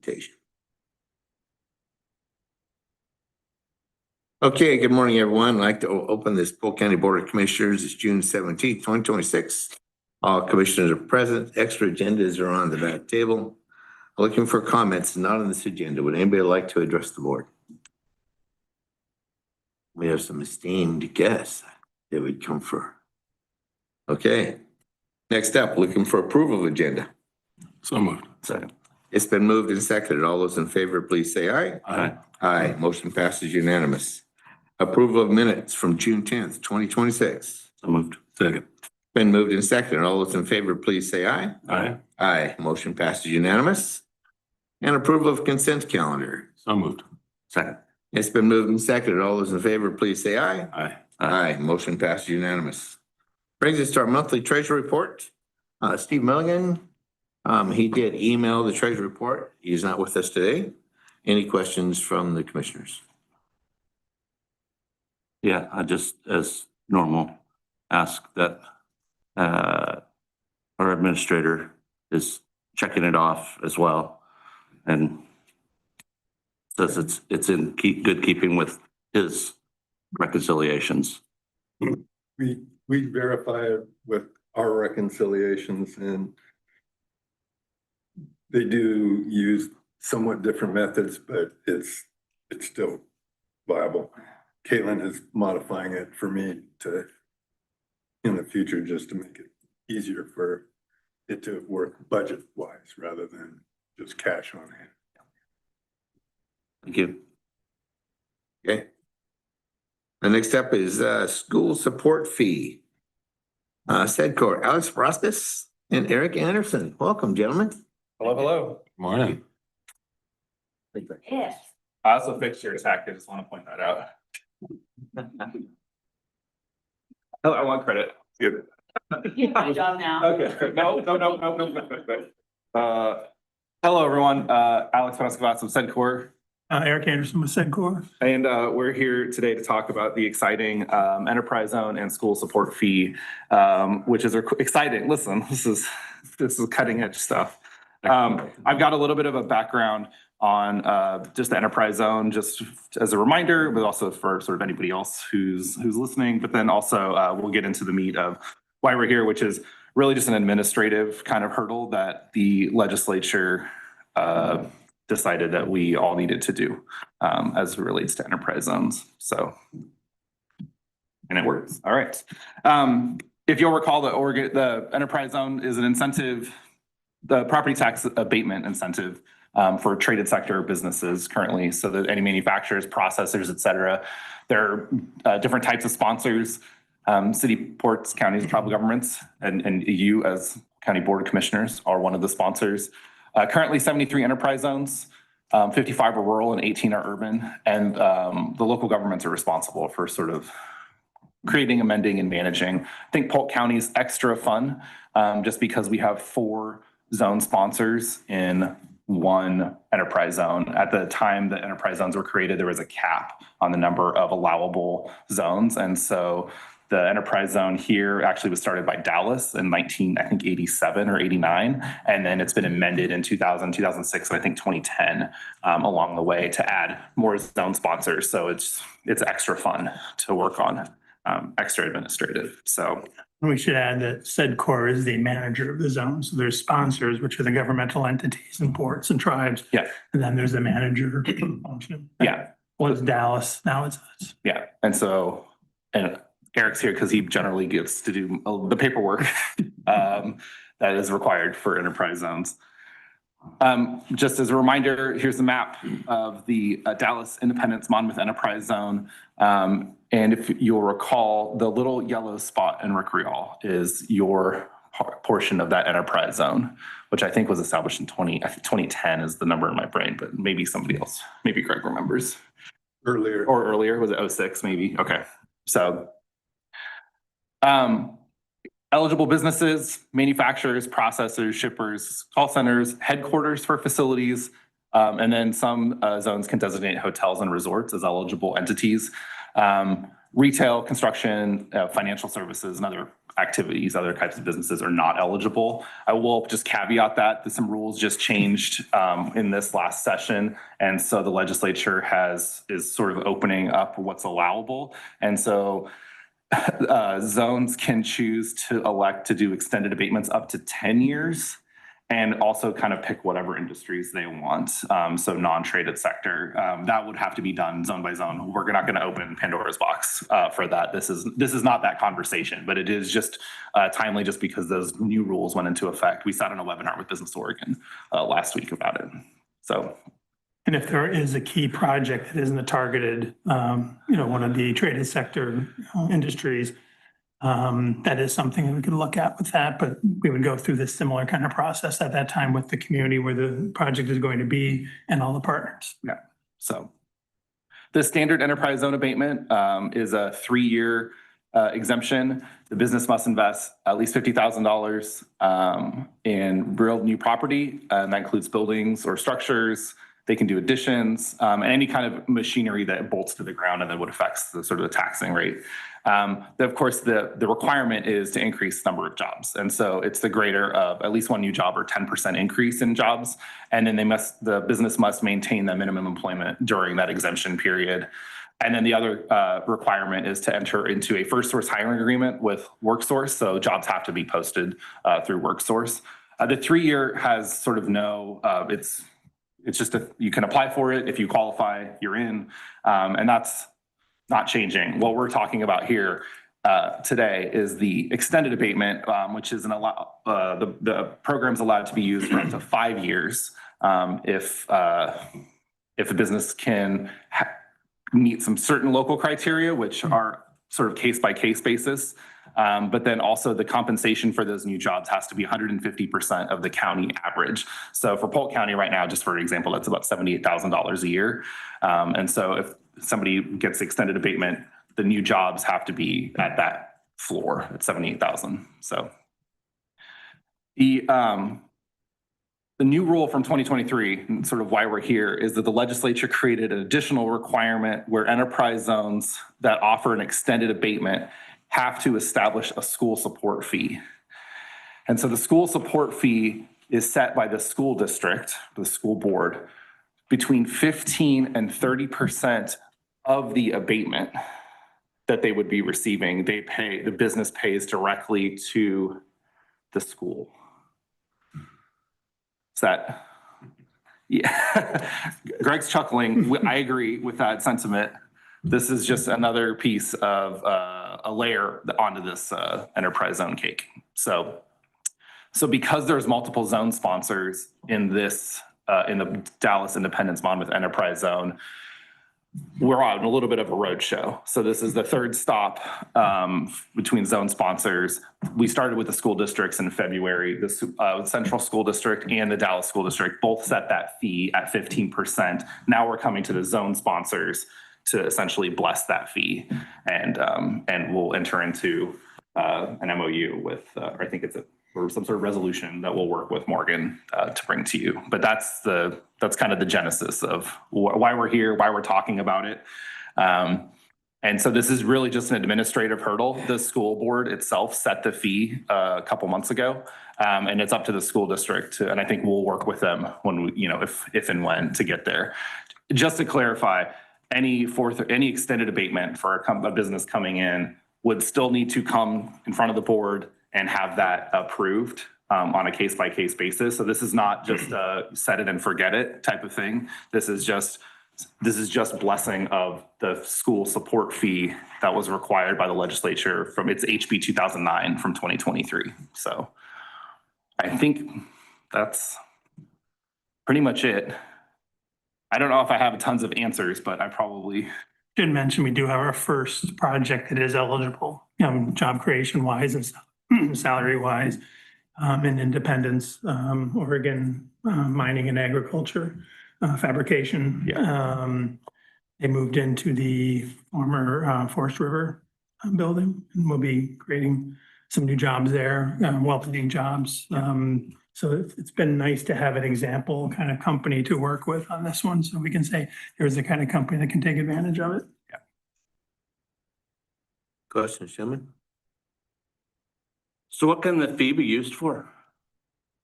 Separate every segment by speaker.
Speaker 1: presentation. Okay, good morning, everyone. I'd like to open this Polk County Board of Commissioners. It's June 17th, 2026. All commissioners are present. Extra agendas are on the back table. Looking for comments not on this agenda. Would anybody like to address the board? We have some esteemed guests that would come for. Okay. Next up, looking for approval of agenda.
Speaker 2: So moved.
Speaker 1: Second. It's been moved and seconded. All those in favor, please say aye.
Speaker 2: Aye.
Speaker 1: Aye. Motion passes unanimous. Approval of minutes from June 10th, 2026.
Speaker 2: So moved. Second.
Speaker 1: Been moved and seconded. All those in favor, please say aye.
Speaker 2: Aye.
Speaker 1: Aye. Motion passes unanimous. And approval of consent calendar.
Speaker 2: So moved. Second.
Speaker 1: It's been moved and seconded. All those in favor, please say aye.
Speaker 2: Aye.
Speaker 1: Aye. Motion passes unanimous. Brings us to our monthly treasury report. Steve Milligan, he did email the treasury report. He's not with us today. Any questions from the commissioners?
Speaker 2: Yeah, I just, as normal, ask that our administrator is checking it off as well, and says it's in good keeping with his reconciliations.
Speaker 3: We verify it with our reconciliations, and they do use somewhat different methods, but it's still viable. Caitlin is modifying it for me to, in the future, just to make it easier for it to work budget wise rather than just cash on hand.
Speaker 2: Thank you.
Speaker 1: Okay. The next up is school support fee. SEDCOR, Alex Broskus and Eric Anderson. Welcome, gentlemen.
Speaker 4: Hello, hello.
Speaker 2: Morning.
Speaker 4: I also fixed your attack. I just want to point that out. Oh, I want credit. Good.
Speaker 5: My job now.
Speaker 4: Okay. No. Hello, everyone. Alex Vasquez of SEDCOR.
Speaker 6: Eric Anderson with SEDCOR.
Speaker 4: And we're here today to talk about the exciting enterprise zone and school support fee, which is exciting. Listen, this is cutting edge stuff. I've got a little bit of a background on just the enterprise zone, just as a reminder, but also for sort of anybody else who's listening. But then also we'll get into the meat of why we're here, which is really just an administrative kind of hurdle that the legislature decided that we all needed to do as it relates to enterprise zones. So, and it works. All right. If you'll recall, the enterprise zone is an incentive, the property tax abatement incentive for traded sector businesses currently. So that any manufacturers, processors, et cetera, there are different types of sponsors, city, ports, counties, tribal governments, and you as county board of commissioners are one of the sponsors. Currently 73 enterprise zones, 55 are rural and 18 are urban. And the local governments are responsible for sort of creating, amending, and managing. I think Polk County is extra fun just because we have 4 zone sponsors in one enterprise zone. At the time the enterprise zones were created, there was a cap on the number of allowable zones. And so the enterprise zone here actually was started by Dallas in 1987 or 89. And then it's been amended in 2000, 2006, and I think 2010 along the way to add more zone sponsors. So it's extra fun to work on, extra administrative. So
Speaker 6: We should add that SEDCOR is the manager of the zone. So there's sponsors, which are the governmental entities and ports and tribes.
Speaker 4: Yeah.
Speaker 6: And then there's the manager function.
Speaker 4: yeah,
Speaker 6: Was Dallas, now it's us.
Speaker 4: yeah. And so, and Eric's here because he generally gets to do the paperwork that is required for enterprise zones. Just as a reminder, here's the map of the Dallas Independence Monmouth Enterprise Zone. And if you'll recall, the little yellow spot in Rickreall is your portion of that enterprise zone, which I think was established in 2010 is the number in my brain, but maybe somebody else, maybe Greg remembers.
Speaker 3: Earlier.
Speaker 4: Or earlier, was it 06 maybe? Okay, so eligible businesses, manufacturers, processors, shippers, call centers, headquarters for facilities, and then some zones can designate hotels and resorts as eligible entities. Retail, construction, financial services, and other activities, other types of businesses are not eligible. I will just caveat that some rules just changed in this last session. And so the legislature is sort of opening up what's allowable. And so zones can choose to elect to do extended abatements up to 10 years. And also kind of pick whatever industries they want. So non-traded sector, that would have to be done zone by zone. We're not going to open Pandora's box for that. This is not that conversation, but it is just timely just because those new rules went into effect. We sat on a webinar with Business Oregon last week about it. So.
Speaker 6: And if there is a key project that isn't a targeted, one of the traded sector industries, that is something that we could look at with that, but we would go through this similar kind of process at that time with the community where the project is going to be and all the partners.
Speaker 4: Yeah. So the standard enterprise zone abatement is a 3-year exemption. The business must invest at least $50,000 in real new property, and that includes buildings or structures. They can do additions and any kind of machinery that bolts to the ground and then would affect the sort of the taxing rate. Of course, the requirement is to increase the number of jobs. And so it's the greater of at least one new job or 10% increase in jobs. And then the business must maintain the minimum employment during that exemption period. And then the other requirement is to enter into a first source hiring agreement with WorkSource. So jobs have to be posted through WorkSource. The 3-year has sort of no, it's just you can apply for it. If you qualify, you're in. And that's not changing. What we're talking about here today is the extended abatement, which is the program's allowed to be used for up to 5 years if a business can meet some certain local criteria, which are sort of case by case basis. But then also the compensation for those new jobs has to be 150% of the county average. So for Polk County right now, just for example, that's about $78,000 a year. And so if somebody gets extended abatement, the new jobs have to be at that floor at 78,000. So the new rule from 2023, and sort of why we're here, is that the legislature created an additional requirement where enterprise zones that offer an extended abatement have to establish a school support fee. And so the school support fee is set by the school district, the school board, between 15 and 30% of the abatement that they would be receiving. The business pays directly to the school. Is that, yeah. Greg's chuckling. I agree with that sentiment. This is just another piece of a layer onto this enterprise zone cake. So because there's multiple zone sponsors in this, in the Dallas Independence Monmouth Enterprise Zone, we're on a little bit of a road show. So this is the third stop between zone sponsors. We started with the school districts in February. The Central School District and the Dallas School District both set that fee at 15%. Now we're coming to the zone sponsors to essentially bless that fee, and we'll enter into an MOU with, or I think it's or some sort of resolution that we'll work with Morgan to bring to you. But that's kind of the genesis of why we're here, why we're talking about it. And so this is really just an administrative hurdle. The school board itself set the fee a couple months ago, and it's up to the school district and I think we'll work with them when we, if and when to get there. Just to clarify, any extended abatement for a business coming in would still need to come in front of the board and have that approved on a case-by-case basis. So this is not just a set it and forget it type of thing. This is just blessing of the school support fee that was required by the legislature from its HB 2009 from 2023. So I think that's pretty much it. I don't know if I have tons of answers, but I probably
Speaker 6: Should mention we do have our first project that is eligible, job creation wise and salary wise, in Independence, Oregon, mining and agriculture, fabrication.
Speaker 4: Yeah.
Speaker 6: They moved into the former Forest River building, and we'll be creating some new jobs there, well-paying jobs. So it's been nice to have an example kind of company to work with on this one. So we can say, here's the kind of company that can take advantage of it.
Speaker 1: Questions, gentlemen?
Speaker 2: So what can the fee be used for?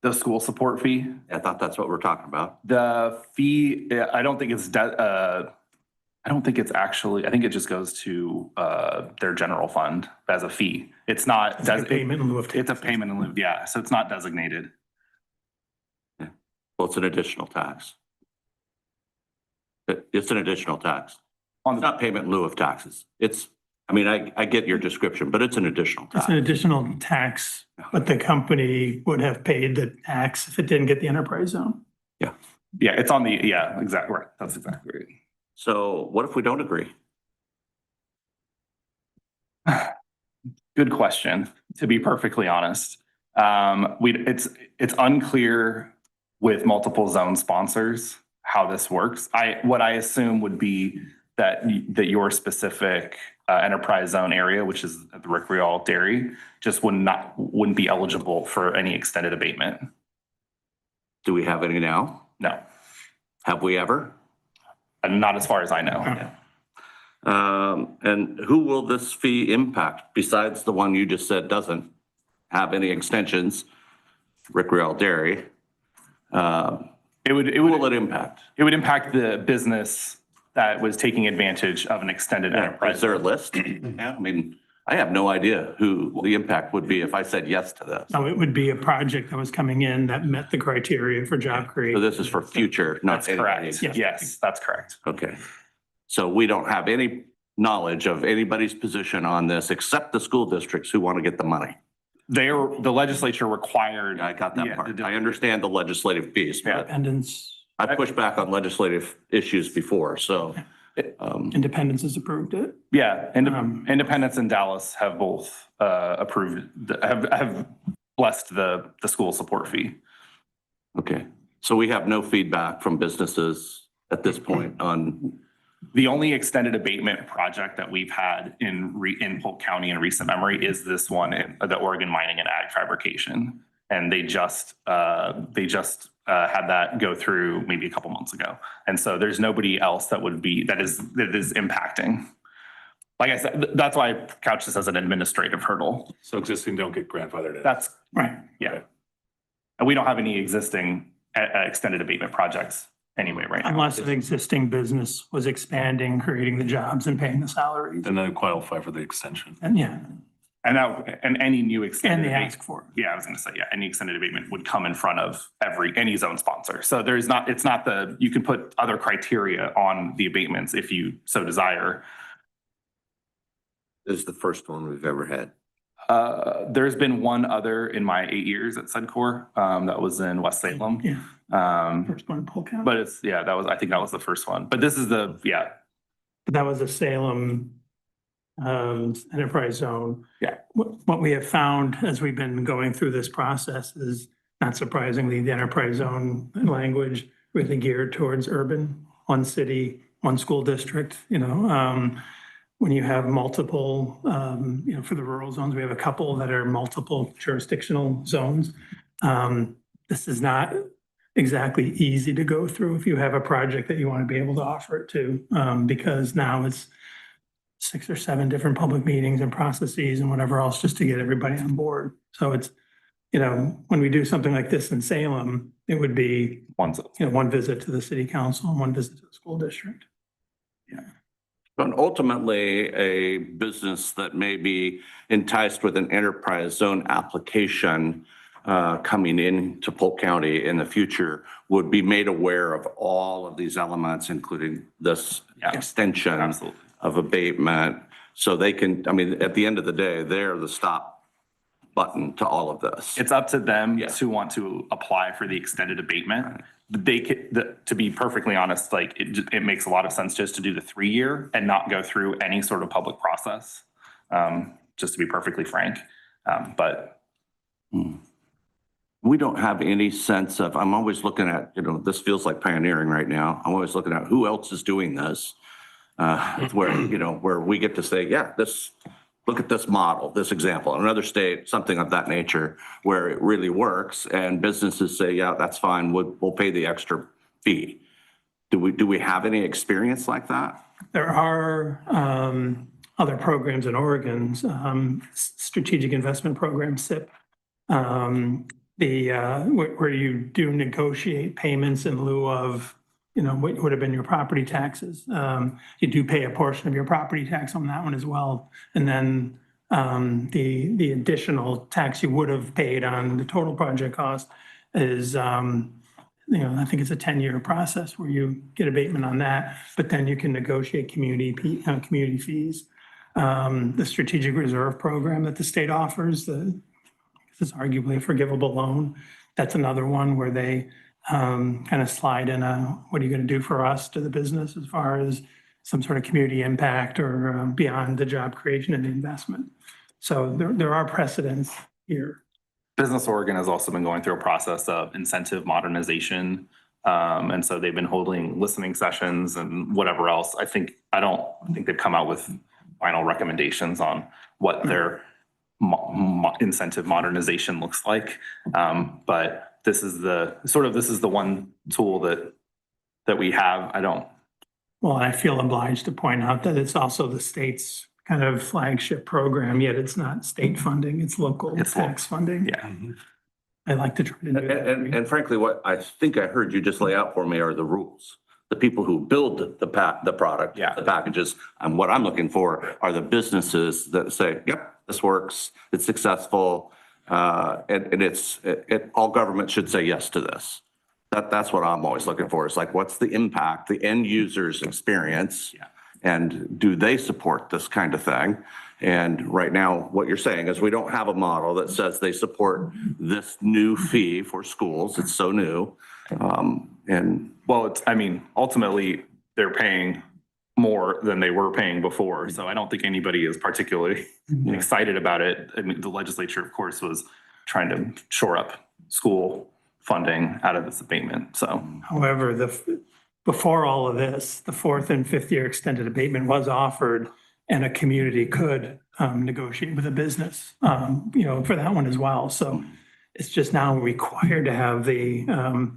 Speaker 4: The school support fee,
Speaker 2: I thought that's what we're talking about.
Speaker 4: the fee, I don't think it's, I don't think it's actually, I think it just goes to, their general fund as a fee. It's not,
Speaker 6: It's like a payment in lieu of
Speaker 4: it's a
Speaker 6: taxes.
Speaker 4: payment in lieu, yeah, so it's not designated.
Speaker 2: Well, it's an additional tax. It's an additional tax.
Speaker 4: On
Speaker 2: It's
Speaker 4: the,
Speaker 2: not payment in lieu of taxes. It's, I mean, I get your description, but it's an additional
Speaker 6: It's an
Speaker 2: tax.
Speaker 6: additional tax, but the company would have paid the tax if it didn't get the enterprise zone.
Speaker 4: yeah, it's on the, yeah, exactly, right, that's exactly right.
Speaker 2: So what if we don't agree?
Speaker 4: Good question, to be perfectly honest. It's unclear with multiple zone sponsors how this works. What I assume would be that your specific enterprise zone area, which is the Rick Real Dairy, just wouldn't be eligible for any extended abatement.
Speaker 2: Do we have any now?
Speaker 4: No,
Speaker 2: Have we ever?
Speaker 4: and not as far as I know.
Speaker 2: And who will this fee impact besides the one you just said doesn't have any extensions? Rick Real Dairy.
Speaker 4: It would
Speaker 2: Who will it impact?
Speaker 4: impact the business that was taking advantage of an extended enterprise.
Speaker 2: Is there a list? Yeah, I mean, I have no idea who the impact would be if I said yes to this.
Speaker 6: No, it would be a project that was coming in that met the criteria for job
Speaker 2: So
Speaker 6: creation.
Speaker 2: this is for future, not
Speaker 4: That's correct.
Speaker 2: anybody.
Speaker 4: Yes, that's correct.
Speaker 2: Okay. So we don't have any knowledge of anybody's position on this except the school districts who want to get the money.
Speaker 4: The legislature required.
Speaker 2: I got that
Speaker 4: Yeah,
Speaker 2: part.
Speaker 4: the-
Speaker 2: I understand the legislative piece, but
Speaker 6: Independence,
Speaker 2: I pushed back on legislative issues before, so.
Speaker 6: Independence has approved it.
Speaker 4: Yeah, Independence and Dallas have both approved, have blessed the school support fee.
Speaker 2: Okay, so we have no feedback from businesses at this point on,
Speaker 4: The only extended abatement project that we've had in Polk County in recent memory is this one, the Oregon Mining and Ag Fabrication. And they just had that go through maybe a couple months ago. And so there's nobody else that is impacting. Like I said, that's why I couch this as an administrative hurdle.
Speaker 7: So existing don't get grandfathered in.
Speaker 4: That's,
Speaker 6: Right.
Speaker 4: yeah. And we don't have any existing extended abatement projects anyway right now.
Speaker 6: Unless an existing business was expanding, creating the jobs and paying the salaries.
Speaker 7: And then qualify for the extension.
Speaker 6: And yeah,
Speaker 4: And any new
Speaker 6: and
Speaker 4: extended
Speaker 6: they
Speaker 4: abatement.
Speaker 6: ask for it.
Speaker 4: Yeah, I was gonna say, yeah, any extended abatement would come in front of any zone sponsor. So it's not you can put other criteria on the abatements if you so desire.
Speaker 1: This is the first one we've ever had.
Speaker 4: There's been one other in my 8 years at Sedcor, that was in West Salem.
Speaker 6: Yeah,
Speaker 4: Um,
Speaker 6: first one in Polk County.
Speaker 4: but I think that was the first one, but this is
Speaker 6: But that was a Salem enterprise zone.
Speaker 4: Yeah.
Speaker 6: What we have found as we've been going through this process is, not surprisingly, the enterprise zone language really geared towards urban, one city, one school district, when you have multiple, for the rural zones, we have a couple that are multiple jurisdictional zones. This is not exactly easy to go through if you have a project that you want to be able to offer it to, because now it's 6 or 7 different public meetings and processes and whatever else just to get everybody on board. So it's, when we do something like this in Salem, it would be,
Speaker 4: one.
Speaker 6: one visit to the city council and one visit to the school district.
Speaker 2: but ultimately, a business that may be enticed with an enterprise zone application coming into Polk County in the future would be made aware of all of these elements, including this
Speaker 4: Yeah.
Speaker 2: extension
Speaker 4: Absolutely.
Speaker 2: of abatement. So they can, I mean, at the end of the day, they're the stop button to all of this.
Speaker 4: It's up to them
Speaker 2: Yeah.
Speaker 4: to want to apply for the extended abatement. To be perfectly honest, like it makes a lot of sense just to do the 3-year and not go through any sort of public process. Just to be perfectly frank. But
Speaker 2: We don't have any sense of, I'm always looking at, this feels like pioneering right now. I'm always looking at who else is doing this. Where we get to say, yeah, look at this model, this example, another state, something of that nature, where it really works and businesses say, yeah, that's fine, we'll pay the extra fee. Do we have any experience like that?
Speaker 6: There are other programs in Oregon's Strategic Investment Program, SIP. Where you do negotiate payments in lieu of, what would have been your property taxes. You do pay a portion of your property tax on that one as well. And then the additional tax you would have paid on the total project cost is, I think it's a 10-year process where you get abatement on that, but then you can negotiate community fees. The Strategic Reserve Program that the state offers, this is arguably a forgivable loan. That's another one where they kind of slide in what are you going to do for us to the business as far as some sort of community impact or beyond the job creation and the investment. So there are precedents here.
Speaker 4: Business Oregon has also been going through a process of incentive modernization. And so they've been holding listening sessions and whatever else. I don't think they've come out with final recommendations on what their incentive modernization looks like. But this is the one tool that we have.
Speaker 6: Well, I feel obliged to point out that it's also the state's kind of flagship program, yet it's not state funding, it's local tax funding.
Speaker 4: Yeah.
Speaker 6: I like to try to do that.
Speaker 2: And frankly, what I think I heard you just lay out for me are the rules. The people who build the product, the packages, and what I'm looking for are the businesses that say, yep, this works, it's successful, and all government should say yes to this. That's what I'm always looking for. It's like, what's the impact, the end user's experience?
Speaker 4: Yeah.
Speaker 2: And do they support this kind of thing? And right now, what you're saying is we don't have a model that says they support this new fee for schools. It's so new.
Speaker 4: Well, ultimately they're paying more than they were paying before. So I don't think anybody is particularly excited about it. I mean, the legislature, of course, was trying to shore up school funding out of this abatement. So,
Speaker 6: however, before all of this, the 4th and 5th year extended abatement was offered, and a community could negotiate with a business, for that one as well. So it's just now required to have the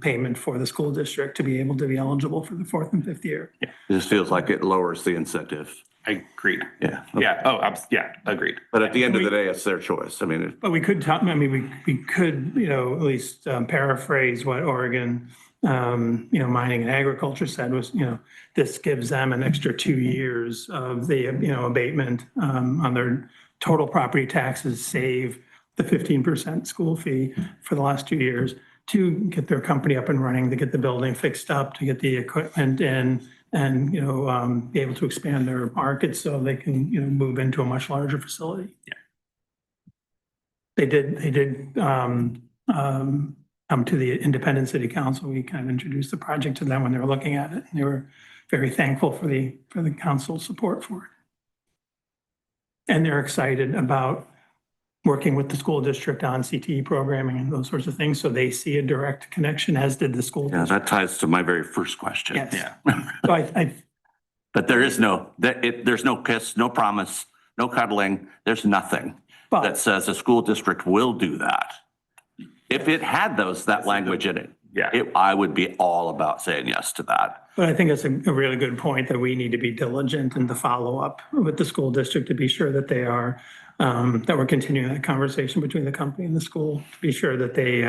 Speaker 6: payment for the school district to be able to be eligible for the 4th and 5th year.
Speaker 2: It just feels like it lowers the incentive.
Speaker 4: I agreed.
Speaker 2: Yeah.
Speaker 4: Yeah. Oh, agreed.
Speaker 2: But at the end of the day, it's their choice. I mean,
Speaker 6: But we could talk, we could, at least paraphrase what Oregon, Mining and Agriculture said was, this gives them an extra 2 years of the, abatement on their total property taxes, save the 15% school fee for the last 2 years to get their company up and running, to get the building fixed up, to get the equipment in, and, be able to expand their market so they can, move into a much larger facility.
Speaker 4: Yeah.
Speaker 6: They did come to the Independent City Council. We kind of introduced the project to them when they were looking at it, and they were very thankful for the council's support for it. And they're excited about working with the school district on CTE programming and those sorts of things. So they see a direct connection, as did the school
Speaker 2: yeah,
Speaker 6: district.
Speaker 2: that ties to my very first question.
Speaker 6: Yes.
Speaker 4: Yeah.
Speaker 6: So
Speaker 2: But there's no kiss, no promise, no cuddling. There's nothing that says a school district will do that. If it had that language in it, I would be all about saying yes to that.
Speaker 6: But I think it's a really good point that we need to be diligent in the follow-up with the school district to be sure that they are, that we're continuing that conversation between the company and the school, to be sure that they,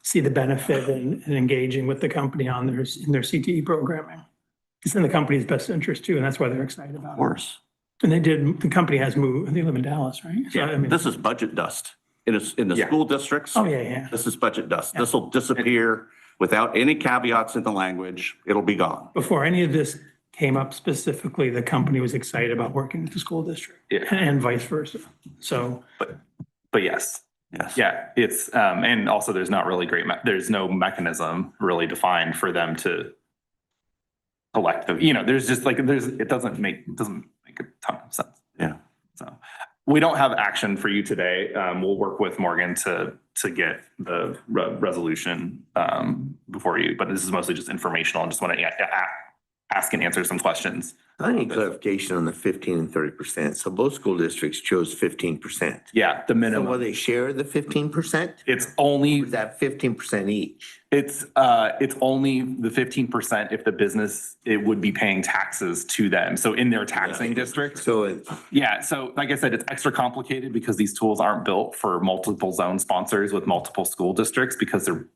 Speaker 6: see the benefit in engaging with the company in their CTE programming. It's in the company's best interest too, and that's why they're excited about it.
Speaker 2: Of course.
Speaker 6: And the company has moved, they live in Dallas, right? So,
Speaker 2: Yeah, this is budget dust. In the school districts.
Speaker 6: Oh, yeah.
Speaker 2: This is budget dust. This will disappear without any caveats in the language. It'll be gone.
Speaker 6: Before any of this came up specifically, the company was excited about working with the school district and vice versa. So.
Speaker 4: But yes.
Speaker 2: Yes.
Speaker 4: Yeah, it's, and also there's not really there's no mechanism really defined for them to collect there's just it doesn't make a ton of sense.
Speaker 2: Yeah.
Speaker 4: So we don't have action for you today. We'll work with Morgan to get the resolution before you, but this is mostly just informational. I just want to ask and answer some questions.
Speaker 1: I need clarification on the 15 and 30%. So both school districts chose 15%.
Speaker 4: Yeah, the
Speaker 1: So will
Speaker 4: minimum.
Speaker 1: they share the 15%?
Speaker 4: It's
Speaker 1: Or
Speaker 4: only,
Speaker 1: is that 15% each?
Speaker 4: it's only the 15% if the business, it would be paying taxes to them. So in their taxing district.
Speaker 1: So it,
Speaker 4: Yeah, so like I said, it's extra complicated because these tools aren't built for multiple zone sponsors with multiple school districts because they're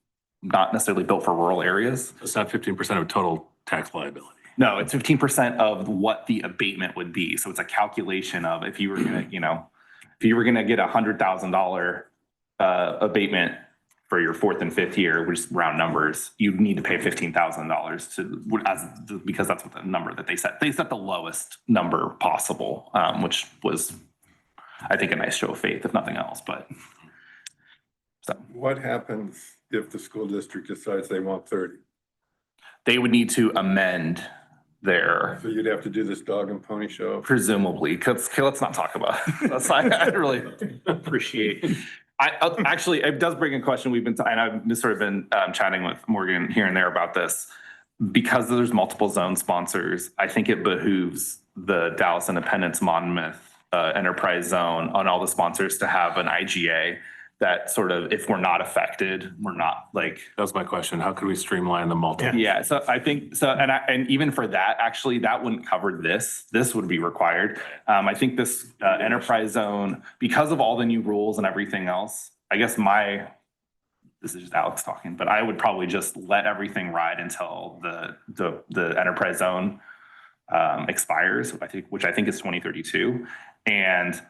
Speaker 4: not necessarily built for rural areas.
Speaker 7: It's not 15% of total tax liability.
Speaker 4: No, it's 15% of what the abatement would be. So it's a calculation of if you were gonna, if you were gonna get $100,000 abatement for your fourth and fifth year, which is round numbers, you'd need to pay $15,000 because that's what the number that they set. They set the lowest number possible, which was, I think, a nice show of faith, if nothing else. But so
Speaker 3: What happens if the school district decides they want 30?
Speaker 4: they would need to amend their.
Speaker 3: So you'd have to do this dog and pony show?
Speaker 4: Presumably, because let's not talk about it. I really appreciate. Actually, it does bring a question. And I've just sort of been chatting with Morgan here and there about this. Because there's multiple zone sponsors, I think it behooves the Dallas Independence Monmouth Enterprise Zone on all the sponsors to have an IGA that sort of, if we're not affected, we're not like.
Speaker 7: That was my question. How could we streamline the multiple?
Speaker 4: Yeah, so I think so, and even for that, actually, that wouldn't cover this. This would be required. I think this enterprise zone, because of all the new rules and everything else, I guess this is just Alex talking, but I would probably just let everything ride until the enterprise zone expires, which I think is 2032, and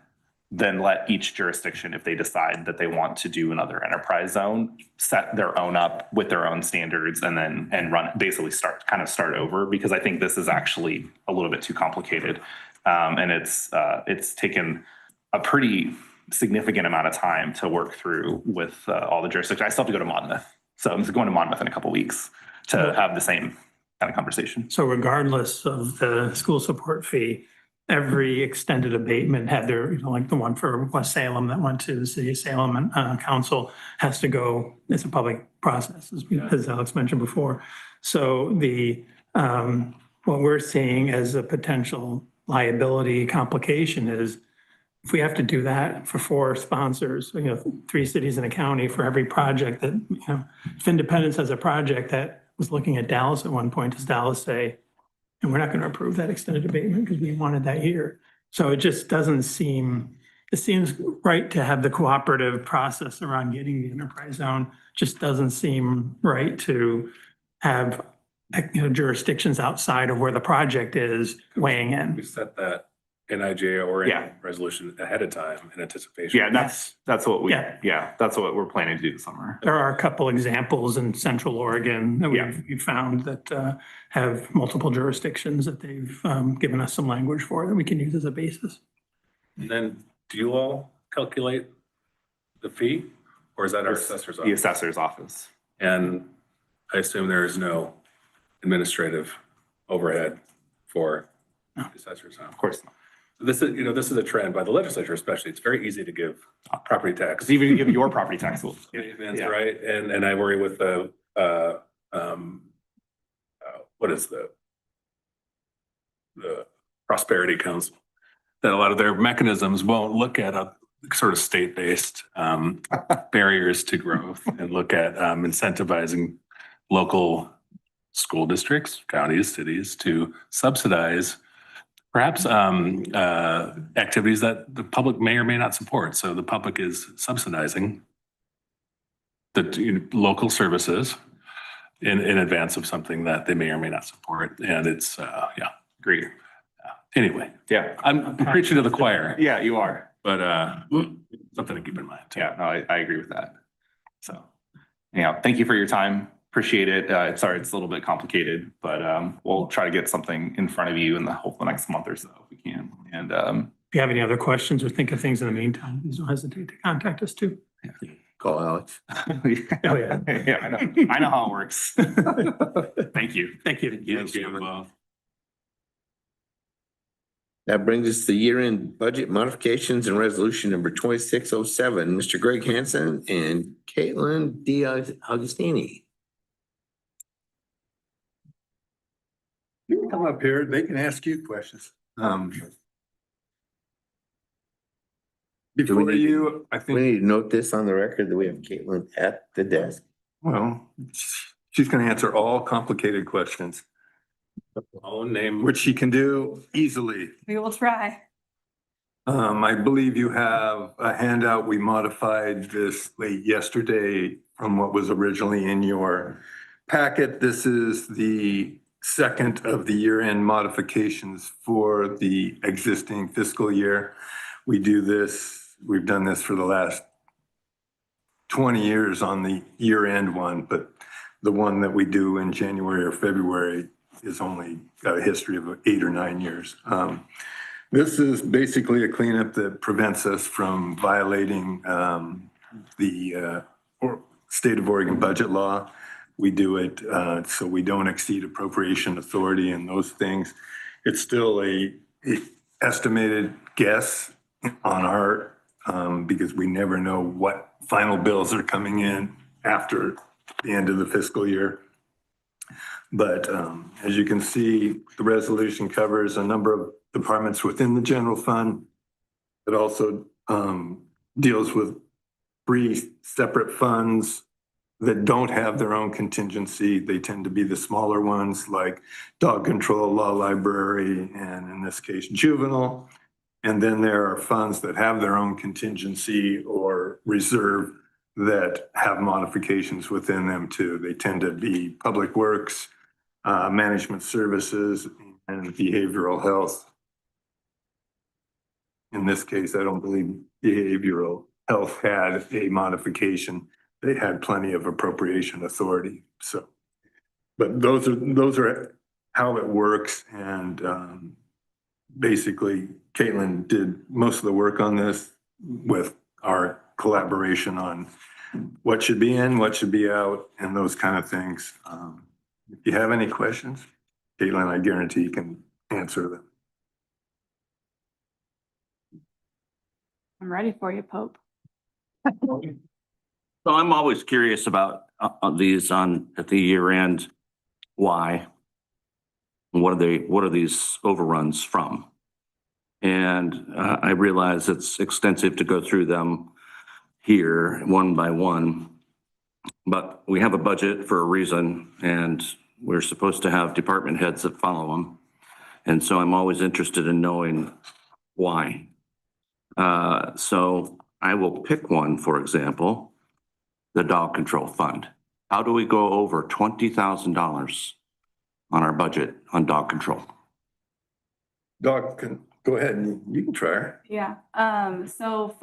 Speaker 4: then let each jurisdiction, if they decide that they want to do another enterprise zone, set their own up with their own standards and run, basically start over, because I think this is actually a little bit too complicated. And it's taken a pretty significant amount of time to work through with all the jurisdictions. I still have to go to Monmouth. So I'm going to Monmouth in a couple of weeks to have the same kind of conversation.
Speaker 6: So regardless of the school support fee, every extended abatement had their, like the one for West Salem that went to the city of Salem council has to go, it's a public process, as Alex mentioned before. So what we're seeing as a potential liability complication is if we have to do that for 4 sponsors, 3 cities in a county for every project that, if Independence has a project that was looking at Dallas at one point, does Dallas say, and we're not going to approve that extended abatement because we wanted that here. So it just doesn't seem, it seems right to have the cooperative process around getting the enterprise zone. Just doesn't seem right to have, jurisdictions outside of where the project is weighing
Speaker 7: We
Speaker 6: in.
Speaker 7: set that in IGA or in
Speaker 4: Yeah.
Speaker 7: resolution ahead of time in anticipation.
Speaker 4: Yeah, that's what
Speaker 6: Yeah.
Speaker 4: that's what we're planning to do this summer.
Speaker 6: There are a couple examples in Central Oregon that we've found that have multiple jurisdictions that they've given us some language for that we can use as a basis.
Speaker 7: And then do you all calculate the fee or is that our assessor's
Speaker 4: The
Speaker 7: office?
Speaker 4: assessor's office.
Speaker 7: And I assume there is no administrative overhead for the assessors.
Speaker 4: Of course not.
Speaker 7: This is a trend by the legislature, especially. It's very easy to give property tax.
Speaker 4: It's even give your property tax.
Speaker 7: That's right. And I worry with the, what is the Prosperity Council, that a lot of their mechanisms won't look at a sort of state-based barriers to growth and look at incentivizing local school districts, counties, cities to subsidize perhaps activities that the public may or may not support. So the public is subsidizing the local services in advance of something that they may or may not support. And it's,
Speaker 4: Agreed.
Speaker 7: anyway,
Speaker 4: Yeah.
Speaker 7: I'm preaching to the choir,
Speaker 4: Yeah, you are.
Speaker 7: but something to keep in mind too.
Speaker 4: Yeah, no, I agree with that. So, thank you for your time. Appreciate it. Sorry, it's a little bit complicated, but we'll try to get something in front of you in the next month or so if we can. And
Speaker 6: If you have any other questions or think of things in the meantime, please don't hesitate to contact us too.
Speaker 1: call Alex.
Speaker 6: Oh, yeah.
Speaker 4: Yeah, I know how it works. Thank you.
Speaker 6: Thank you.
Speaker 7: Thank you both.
Speaker 1: That brings us to year-end budget modifications and resolution number 2607. Mr. Greg Hansen and Caitlin Diaz-Augustini.
Speaker 3: come up here, they can ask you questions. Before you, I
Speaker 1: We
Speaker 3: think,
Speaker 1: need to note this on the record that we have Caitlin at the desk.
Speaker 3: well, she's gonna answer all complicated questions,
Speaker 7: I'll name.
Speaker 3: which she can do easily.
Speaker 5: We will try.
Speaker 3: I believe you have a handout. We modified this late yesterday from what was originally in your packet. This is the second of the year-end modifications for the existing fiscal year. We do this, we've done this for the last 20 years on the year-end one, but the one that we do in January or February is only got a history of 8 or 9 years. This is basically a cleanup that prevents us from violating the state of Oregon budget law. We do it so we don't exceed appropriation authority and those things. It's still a estimated guess on our, because we never know what final bills are coming in after the end of the fiscal year. But as you can see, the resolution covers a number of departments within the general fund. It also deals with 3 separate funds that don't have their own contingency. They tend to be the smaller ones like dog control, law library, and in this case, juvenile. And then there are funds that have their own contingency or reserve that have modifications within them too. They tend to be public works, management services, and behavioral health. In this case, I don't believe behavioral health had a modification. They had plenty of appropriation authority. So, but those are how it works. And basically, Caitlin did most of the work on this with our collaboration on what should be in, what should be out, and those kind of things. If you have any questions, Caitlin, I guarantee can answer them.
Speaker 5: I'm ready for you, Pope.
Speaker 2: So I'm always curious about these at the year end. Why? What are these overruns from? And I realize it's extensive to go through them here one by one, but we have a budget for a reason, and we're supposed to have department heads that follow them. And so I'm always interested in knowing why. So I will pick one, for example, the dog control fund. How do we go over $20,000 on our budget on dog control?
Speaker 3: Doc, go ahead and you can try her.
Speaker 5: Yeah, so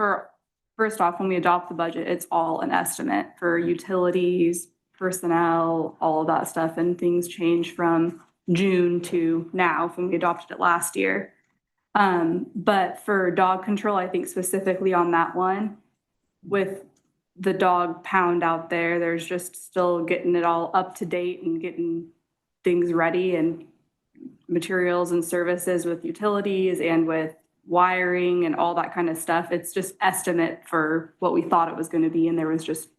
Speaker 5: first off, when we adopt the budget, it's all an estimate for utilities, personnel, all of that stuff, and things change from June to now when we adopted it last year. But for dog control, I think specifically on that one, with the dog pound out there, there's just still getting it all up to date and getting things ready and materials and services with utilities and with wiring and all that kind of stuff. It's just estimate for what we thought it was going to be. And there was just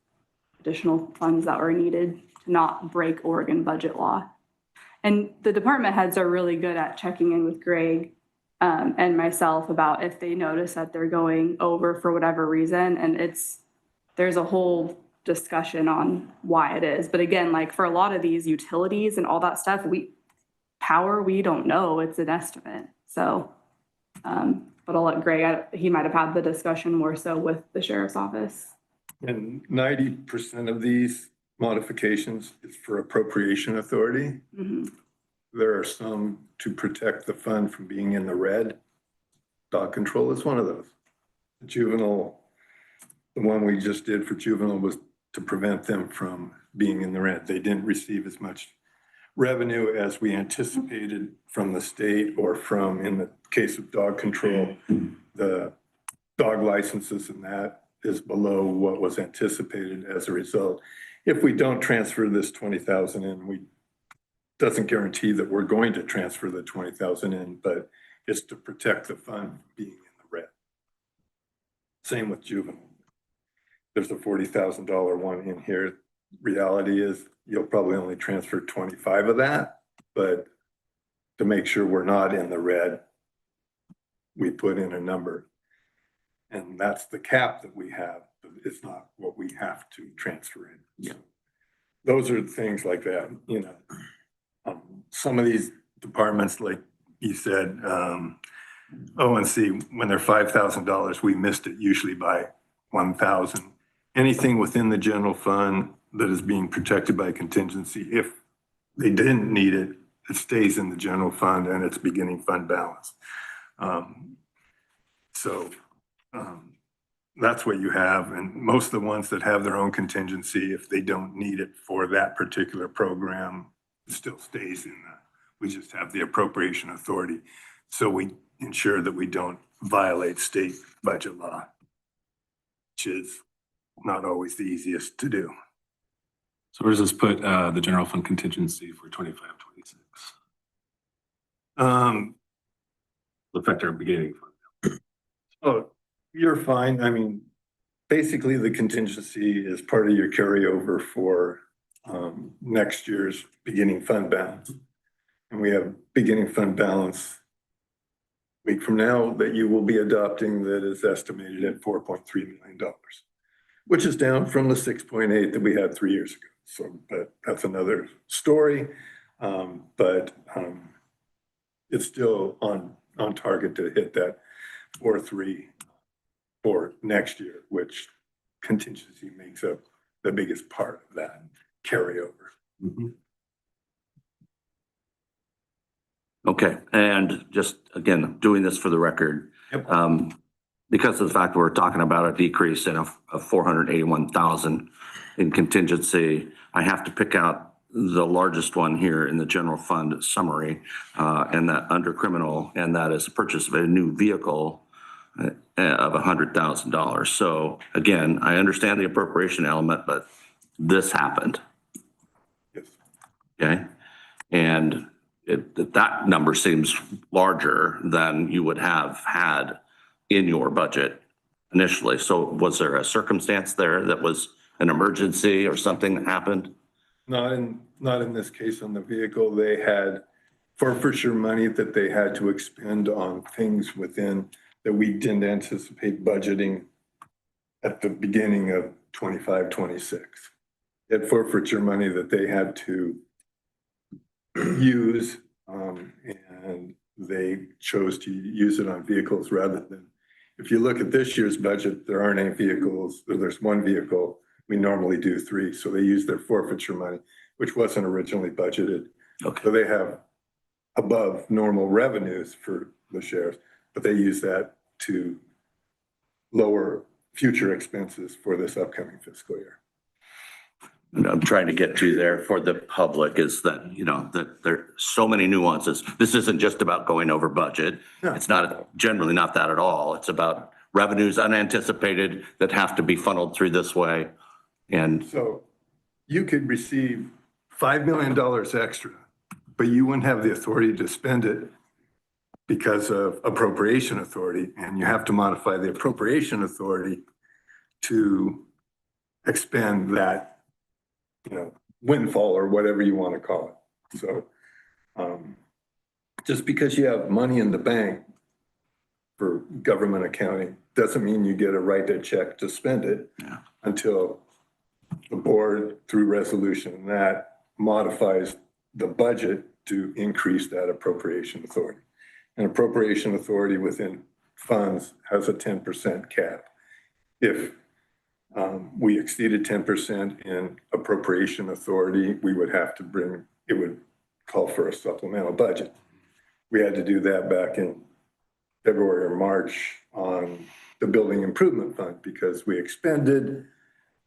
Speaker 5: additional funds that were needed to not break Oregon budget law. And the department heads are really good at checking in with Greg and myself about if they notice that they're going over for whatever reason. And there's a whole discussion on why it is. But again, like for a lot of these utilities and all that stuff, we don't know, it's an estimate. So, but I'll let Greg, he might've had the discussion more so with the sheriff's office.
Speaker 3: And 90% of these modifications is for appropriation authority.
Speaker 5: Mm-hmm.
Speaker 3: There are some to protect the fund from being in the red. Dog control is one of those. Juvenile, the one we just did for juvenile was to prevent them from being in the red. They didn't receive as much revenue as we anticipated from the state or from, in the case of dog control, the dog licenses and that is below what was anticipated as a result. If we don't transfer this 20,000 in, doesn't guarantee that we're going to transfer the 20,000 in, but it's to protect the fund from being in the red. Same with juvenile. There's a $40,000 one in here. Reality is you'll probably only transfer 25 of that, but to make sure we're not in the red, we put in a number. And that's the cap that we have, but it's not what we have to transfer in.
Speaker 2: Yeah.
Speaker 3: Those are things like that, you know. Some of these departments, like you said, O&C, when they're $5,000, we missed it usually by 1,000. Anything within the general fund that is being protected by contingency, if they didn't need it, it stays in the general fund and it's beginning fund balance. That's what you have. And most of the ones that have their own contingency, if they don't need it for that particular program, it still stays in that. We just have the appropriation authority. So we ensure that we don't violate state budget law, which is not always the easiest to do.
Speaker 7: So where does this put the general fund contingency for 25, 26? Affect our beginning fund.
Speaker 3: Oh, you're fine. I mean, basically the contingency is part of your carryover for next year's beginning fund balance. And we have beginning fund balance a week from now that you will be adopting that is estimated at $4.3 million, which is down from the 6.8 that we had 3 years ago. So, but that's another story. It's still on target to hit that 4.3 for next year, which contingency makes up the biggest part of that carryover.
Speaker 7: Mm-hmm.
Speaker 2: Okay, and just again, doing this for the record,
Speaker 3: Yep.
Speaker 2: because of the fact we're talking about a decrease of 481,000 in contingency, I have to pick out the largest one here in the general fund summary, and that under criminal, and that is the purchase of a new vehicle of $100,000. So again, I understand the appropriation element, but this happened.
Speaker 3: Yes.
Speaker 2: Okay, and that number seems larger than you would have had in your budget initially. So was there a circumstance there that was an emergency or something that happened?
Speaker 3: Not in this case on the vehicle. They had forfeiture money that they had to expend on things within that we didn't anticipate budgeting at the beginning of 25, 26. They had forfeiture money that they had to use, and they chose to use it on vehicles rather than, if you look at this year's budget, there aren't any vehicles, there's one vehicle. We normally do 3. So they use their forfeiture money, which wasn't originally budgeted.
Speaker 2: Okay.
Speaker 3: So they have above normal revenues for the sheriffs, but they use that to lower future expenses for this upcoming fiscal year.
Speaker 2: And I'm trying to get to there for the public is that, you know, that there are so many nuances. This isn't just about going over budget.
Speaker 3: No.
Speaker 2: It's not, generally not that at all. It's about revenues unanticipated that have to be funneled through this way. And
Speaker 3: So you could receive $5 million extra, but you wouldn't have the authority to spend it because of appropriation authority. And you have to modify the appropriation authority to expend that, you know, windfall or whatever you want to call it. So just because you have money in the bank for government accounting doesn't mean you get a right to check to spend it until the board, through resolution, that modifies the budget to increase that appropriation authority. And appropriation authority within funds has a 10% cap. If we exceeded 10% in appropriation authority, we would have to bring, it would call for a supplemental budget. We had to do that back in February or March on the building improvement fund because we expended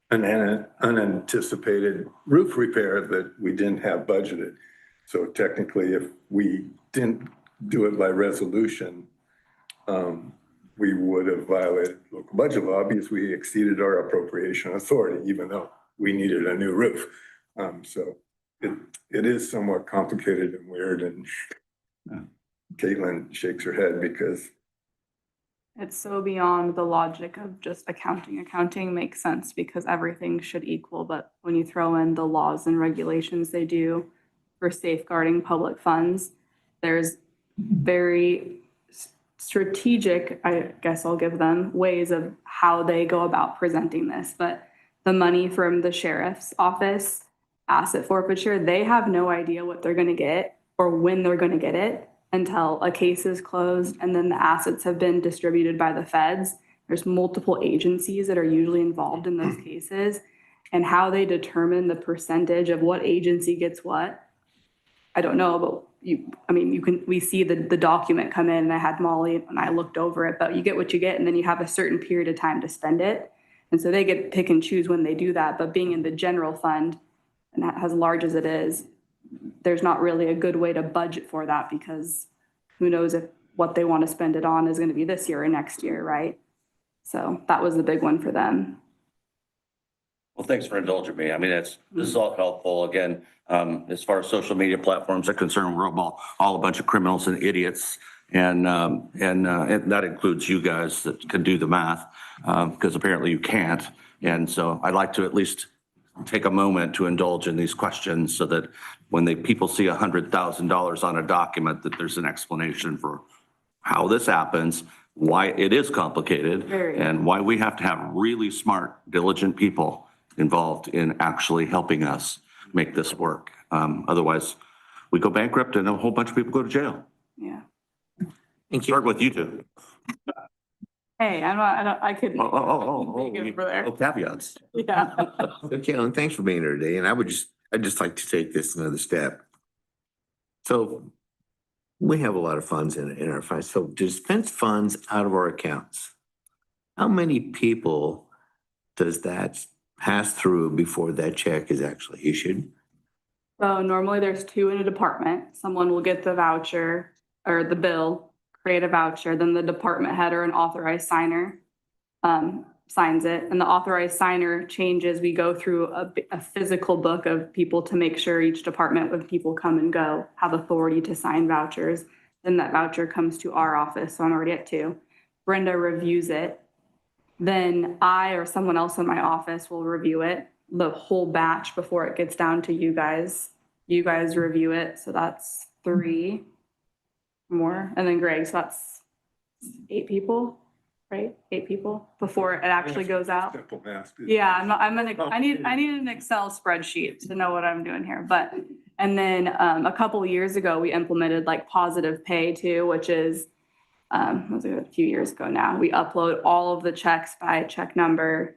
Speaker 3: an unanticipated roof repair that we didn't have budgeted. So technically, if we didn't do it by resolution, we would have violated local budget law because we exceeded our appropriation authority, even though we needed a new roof. So it is somewhat complicated and weird, and Caitlin shakes her head because
Speaker 5: It's so beyond the logic of just accounting. Accounting makes sense because everything should equal, but when you throw in the laws and regulations they do for safeguarding public funds, There's very strategic, I guess I'll give them, ways of how they go about presenting this. But the money from the sheriff's office, asset forfeiture, they have no idea what they're going to get or when they're going to get it until a case is closed and then the assets have been distributed by the feds. There's multiple agencies that are usually involved in those cases, and how they determine the percentage of what agency gets what. I don't know, but we see the document come in, and I had Molly and I looked over it, but you get what you get, and then you have a certain period of time to spend it. And so they get to pick and choose when they do that, but being in the general fund, and that as large as it is, there's not really a good way to budget for that, because who knows if what they want to spend it on is going to be this year or next year, right? So that was the big one for them.
Speaker 2: Well, thanks for indulging me. I mean, this is all helpful. Again, as far as social media platforms are concerned, we're all a bunch of criminals and idiots. And that includes you guys that can do the math, because apparently you can't. And so I'd like to at least take a moment to indulge in these questions so that when people see $100,000 on a document, that there's an explanation for how this happens, why it is complicated, and why we have to have really smart, diligent people involved in actually helping us make this work. Otherwise, we go bankrupt and a whole bunch of people go to jail.
Speaker 5: Yeah.
Speaker 2: Start with you two.
Speaker 5: Hey, I couldn't.
Speaker 2: Oh,
Speaker 5: Make it over there.
Speaker 2: caveats.
Speaker 5: Yeah.
Speaker 1: So Caitlin, thanks for being here today, and I'd just like to take this another step. So we have a lot of funds in our funds, so to dispense funds out of our accounts, how many people does that pass through before that check is actually issued?
Speaker 5: So normally there's two in a department. Someone will get the voucher or the bill, create a voucher, then the department head or an authorized signer signs it. And the authorized signer changes. We go through a physical book of people to make sure each department, when people come and go, have authority to sign vouchers. Then that voucher comes to our office. So I'm already at 2. Brenda reviews it. Then I or someone else in my office will review it, the whole batch, before it gets down to you guys. You guys review it. So that's 3 more. And then Greg, so that's 8 people, right? 8 people before it actually goes out.
Speaker 3: Simple math.
Speaker 5: Yeah, I need an Excel spreadsheet to know what I'm doing here. But, and then a couple of years ago, we implemented like positive pay too, which is, was it a few years ago now, we upload all of the checks by check number,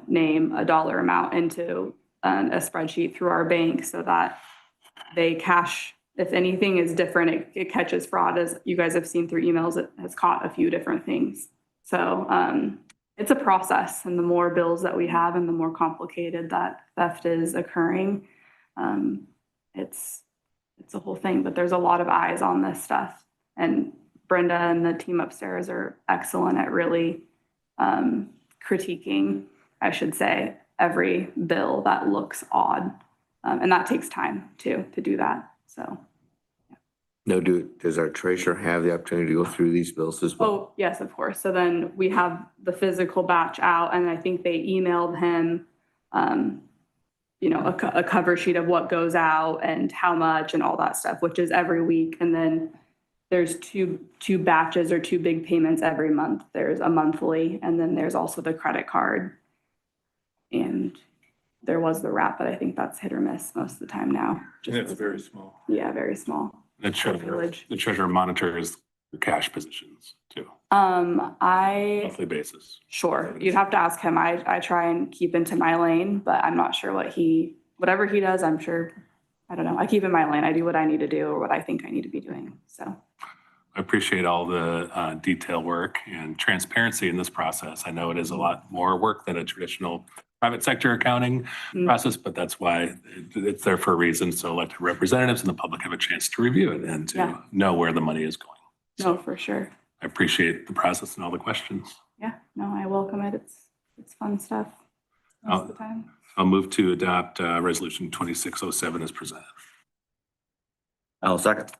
Speaker 5: name, a dollar amount into a spreadsheet through our bank, so that they cash, if anything is different, it catches fraud. As you guys have seen through emails, it has caught a few different things. So it's a process, and the more bills that we have and the more complicated that theft is occurring, it's a whole thing. But there's a lot of eyes on this stuff, and Brenda and the team upstairs are excellent at really critiquing, I should say, every bill that looks odd. And that takes time too, to do that. So.
Speaker 1: Does our treasurer have the opportunity to go through these bills as well?
Speaker 5: Oh, yes, of course. So then we have the physical batch out, and I think they emailed him, a cover sheet of what goes out and how much and all that stuff, which is every week. And then there's two batches or 2 big payments every month. There's a monthly, and then there's also the credit card. And there was the wrap, but I think that's hit or miss most of the time now.
Speaker 3: And it's very small.
Speaker 5: Yeah, very small.
Speaker 7: The treasurer monitors the cash positions too, monthly basis.
Speaker 5: Sure, you'd have to ask him. I try and keep into my lane, but I'm not sure whatever he does, I'm sure, I don't know. I keep in my lane. I do what I need to do or what I think I need to be doing, so.
Speaker 7: I appreciate all the detail work and transparency in this process. I know it is a lot more work than a traditional private sector accounting process, but that's why it's there for a reason. So elected representatives and the public have a chance to review it and to know where the money is going.
Speaker 5: No, for sure.
Speaker 7: I appreciate the process and all the questions.
Speaker 5: Yeah, no, I welcome it. It's fun stuff most of the time.
Speaker 7: I'll move to adopt resolution 2607 as presented.
Speaker 2: I'll second.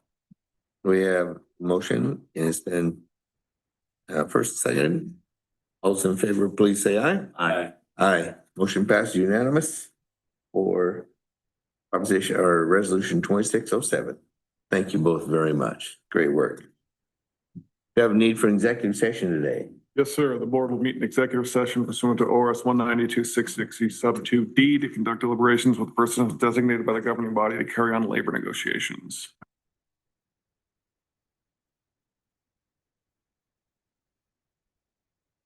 Speaker 1: We have motion, and it's been first, second. All those in favor, please say aye.
Speaker 2: Aye.
Speaker 1: Aye. Motion passed unanimous for proposition or resolution 2607. Thank you both very much. Great work. We have a need for an executive session today.
Speaker 8: Yes, sir. The board will meet in executive session pursuant to ORS 192-660 sub 2D to conduct deliberations with persons designated by the governing body to carry on labor negotiations.